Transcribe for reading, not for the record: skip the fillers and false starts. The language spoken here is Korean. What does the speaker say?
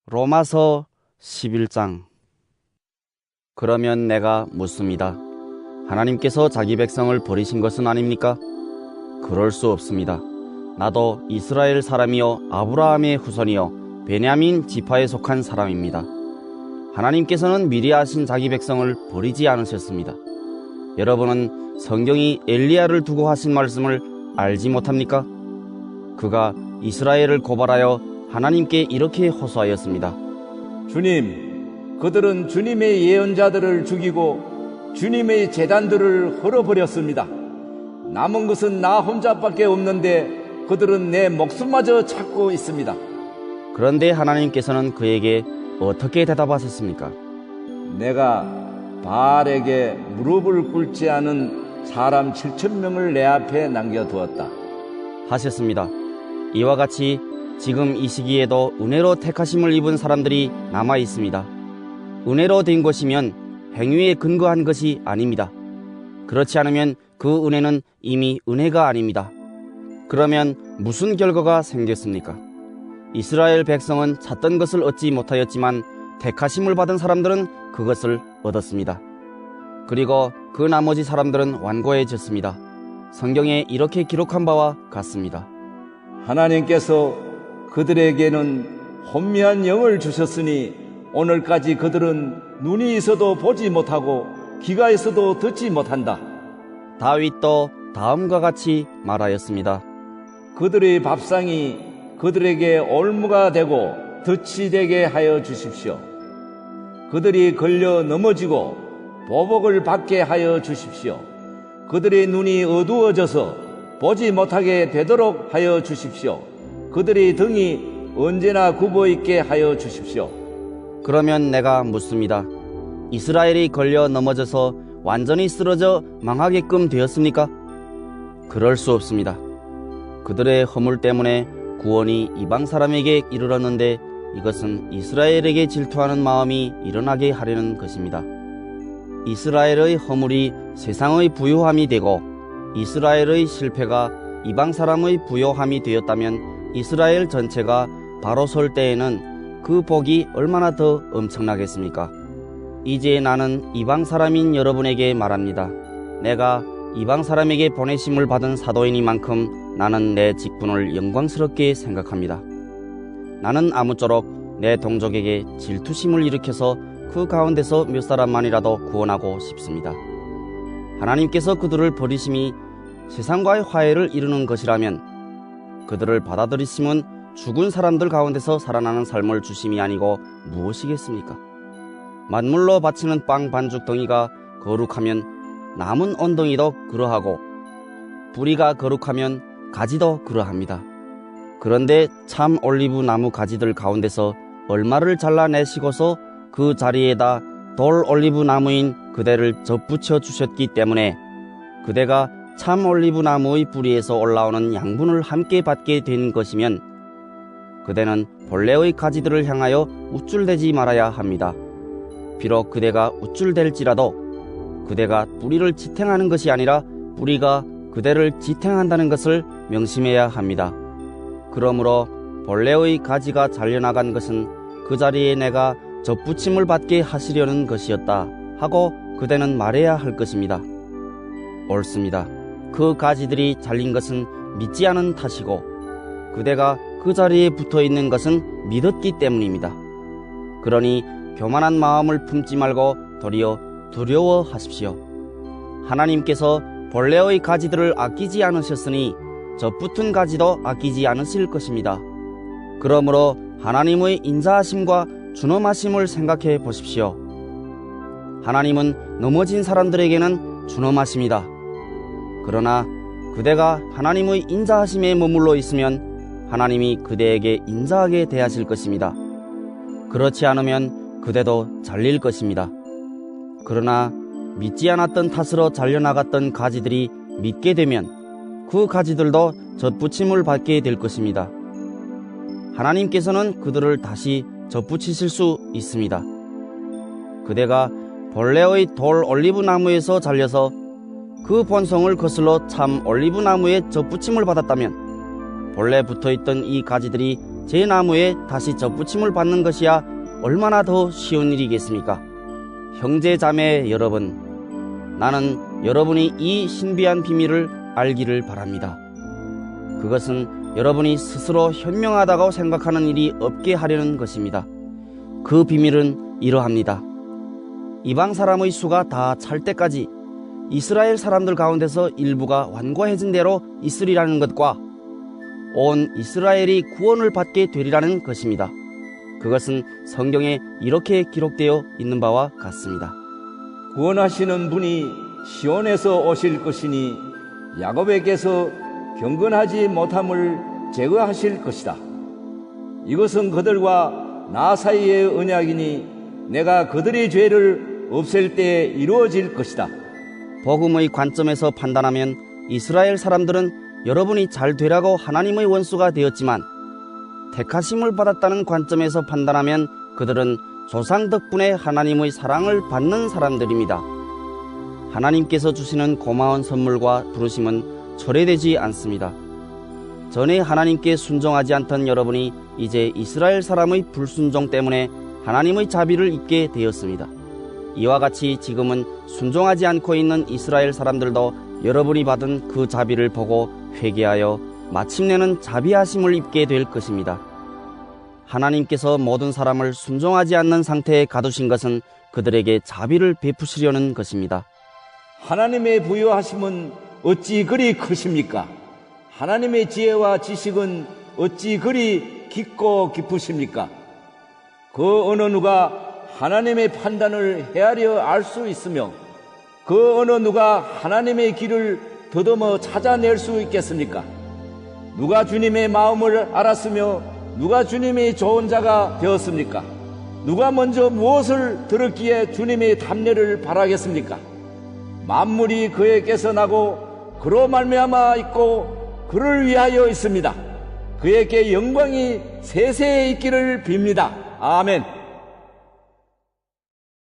로마서 11장. 그러면 내가 묻습니다. 하나님께서 자기 백성을 버리신 것은 아닙니까? 그럴 수 없습니다. 나도 이스라엘 사람이요 아브라함의 후손이요 베냐민 지파에 속한 사람입니다. 하나님께서는 미리 아신 자기 백성을 버리지 않으셨습니다. 여러분은 성경이 엘리야를 두고 하신 말씀을 알지 못합니까? 그가 이스라엘을 고발하여 하나님께 이렇게 호소하였습니다. 주님, 그들은 주님의 예언자들을 죽이고 주님의 제단들을 헐어버렸습니다. 남은 것은 나 혼자밖에 없는데 그들은 내 목숨마저 찾고 있습니다. 그런데 하나님께서는 그에게 어떻게 대답하셨습니까? 내가 바알에게 무릎을 꿇지 않은 사람 7,000명을 내 앞에 남겨두었다 하셨습니다. 이와 같이 지금 이 시기에도 은혜로 택하심을 입은 사람들이 남아 있습니다. 은혜로 된 것이면 행위에 근거한 것이 아닙니다. 그렇지 않으면 그 은혜는 이미 은혜가 아닙니다. 그러면 무슨 결과가 생겼습니까? 이스라엘 백성은 찾던 것을 얻지 못하였지만 택하심을 받은 사람들은 그것을 얻었습니다. 그리고 그 나머지 사람들은 완고해졌습니다. 성경에 이렇게 기록한 바와 같습니다. 하나님께서 그들에게는 혼미한 영을 주셨으니 오늘까지 그들은 눈이 있어도 보지 못하고 귀가 있어도 듣지 못한다. 다윗도 다음과 같이 말하였습니다. 그들의 밥상이 그들에게 올무가 되고 덫이 되게 하여 주십시오. 그들이 걸려 넘어지고 보복을 받게 하여 주십시오. 그들의 눈이 어두워져서 보지 못하게 되도록 하여 주십시오. 그들의 등이 언제나 굽어있게 하여 주십시오. 그러면 내가 묻습니다. 이스라엘이 걸려 넘어져서 완전히 쓰러져 망하게끔 되었습니까? 그럴 수 없습니다. 그들의 허물 때문에 구원이 이방 사람에게 이르렀는데 이것은 이스라엘에게 질투하는 마음이 일어나게 하려는 것입니다. 이스라엘의 허물이 세상의 부요함이 되고 이스라엘의 실패가 이방 사람의 부요함이 되었다면 이스라엘 전체가 바로 설 때에는 그 복이 얼마나 더 엄청나겠습니까? 이제 나는 이방 사람인 여러분에게 말합니다. 내가 이방 사람에게 보내심을 받은 사도이니만큼 나는 내 직분을 영광스럽게 생각합니다. 나는 아무쪼록 내 동족에게 질투심을 일으켜서 그 가운데서 몇 사람만이라도 구원하고 싶습니다. 하나님께서 그들을 버리심이 세상과의 화해를 이루는 것이라면 그들을 받아들이심은 죽은 사람들 가운데서 살아나는 삶을 주심이 아니고 무엇이겠습니까? 만물로 바치는 빵 반죽 덩이가 거룩하면 남은 언덩이도 그러하고 뿌리가 거룩하면 가지도 그러합니다. 그런데 참 올리브 나무 가지들 가운데서 얼마를 잘라내시고서 그 자리에다 돌 올리브 나무인 그대를 접붙여 주셨기 때문에 그대가 참 올리브 나무의 뿌리에서 올라오는 양분을 함께 받게 된 것이면 그대는 본래의 가지들을 향하여 우쭐대지 말아야 합니다. 비록 그대가 우쭐댈지라도 그대가 뿌리를 지탱하는 것이 아니라 뿌리가 그대를 지탱한다는 것을 명심해야 합니다. 그러므로 본래의 가지가 잘려나간 것은 그 자리에 내가 접붙임을 받게 하시려는 것이었다 하고 그대는 말해야 할 것입니다. 옳습니다. 그 가지들이 잘린 것은 믿지 않은 탓이고 그대가 그 자리에 붙어있는 것은 믿었기 때문입니다. 그러니 교만한 마음을 품지 말고 도리어 두려워하십시오. 하나님께서 본래의 가지들을 아끼지 않으셨으니 접붙은 가지도 아끼지 않으실 것입니다. 그러므로 하나님의 인자하심과 준엄하심을 생각해 보십시오. 하나님은 넘어진 사람들에게는 준엄하십니다. 그러나 그대가 하나님의 인자하심에 머물러 있으면 하나님이 그대에게 인자하게 대하실 것입니다. 그렇지 않으면 그대도 잘릴 것입니다. 그러나 믿지 않았던 탓으로 잘려나갔던 가지들이 믿게 되면 그 가지들도 젖붙임을 받게 될 것입니다. 하나님께서는 그들을 다시 젖붙이실 수 있습니다. 그대가 본래의 돌 올리브 나무에서 잘려서 그 본성을 거슬러 참 올리브 나무에 젖붙임을 받았다면 본래 붙어있던 이 가지들이 제 나무에 다시 접붙임을 받는 것이야 얼마나 더 쉬운 일이겠습니까? 형제 자매 여러분, 나는 여러분이 이 신비한 비밀을 알기를 바랍니다. 그것은 여러분이 스스로 현명하다고 생각하는 일이 없게 하려는 것입니다. 그 비밀은 이러합니다. 이방 사람의 수가 다 찰 때까지 이스라엘 사람들 가운데서 일부가 완고해진 대로 있으리라는 것과 온 이스라엘이 구원을 받게 되리라는 것입니다. 그것은 성경에 이렇게 기록되어 있는 바와 같습니다. 구원하시는 분이 시온에서 오실 것이니 야곱에게서 경건하지 못함을 제거하실 것이다. 이것은 그들과 나 사이의 언약이니 내가 그들의 죄를 없앨 때에 이루어질 것이다. 복음의 관점에서 판단하면 이스라엘 사람들은 여러분이 잘 되라고 하나님의 원수가 되었지만, 택하심을 받았다는 관점에서 판단하면 그들은 조상 덕분에 하나님의 사랑을 받는 사람들입니다. 하나님께서 주시는 고마운 선물과 부르심은 철회되지 않습니다. 전에 하나님께 순종하지 않던 여러분이 이제 이스라엘 사람의 불순종 때문에 하나님의 자비를 입게 되었습니다. 이와 같이 지금은 순종하지 않고 있는 이스라엘 사람들도 여러분이 받은 그 자비를 보고 회개하여 마침내는 자비하심을 입게 될 것입니다. 하나님께서 모든 사람을 순종하지 않는 상태에 가두신 것은 그들에게 자비를 베푸시려는 것입니다. 하나님의 부여하심은 어찌 그리 크십니까? 하나님의 지혜와 지식은 어찌 그리 깊고 깊으십니까? 그 어느 누가 하나님의 판단을 헤아려 알 수 있으며 그 어느 누가 하나님의 길을 더듬어 찾아낼 수 있겠습니까? 누가 주님의 마음을 알았으며 누가 주님의 좋은 자가 되었습니까? 누가 먼저 무엇을 들었기에 주님의 답례를 바라겠습니까? 만물이 그에게서 나고 그로 말미암아 있고 그를 위하여 있습니다. 그에게 영광이 세세에 있기를 빕니다. 아멘.